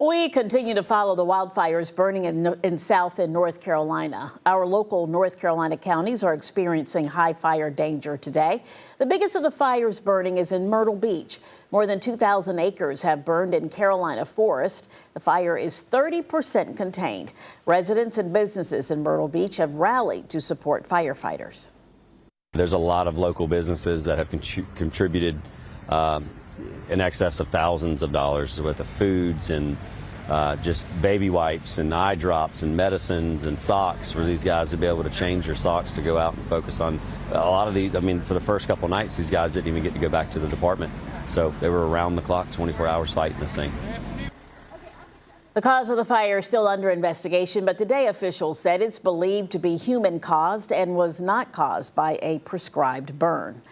We continue to follow the wildfires burning in South and North Carolina. Our local North Carolina counties are experiencing high fire danger today. The biggest of the fires burning is in Myrtle Beach. More than 2,000 acres have burned in Carolina forest. The fire is 30% contained. Residents and businesses in Myrtle Beach have rallied to support firefighters. There's a lot of local businesses that have contributed in excess of thousands of dollars worth of foods and just baby wipes and eye drops and medicines and socks for these guys to be able to change their socks to go out and focus on a lot of these. I mean, for the first couple of nights, these guys didn't even get to go back to the department. So they were around the clock, 24 hours fighting this thing. The cause of the fire is still under investigation, but today officials said it's believed to be human caused and was not caused by a prescribed burn.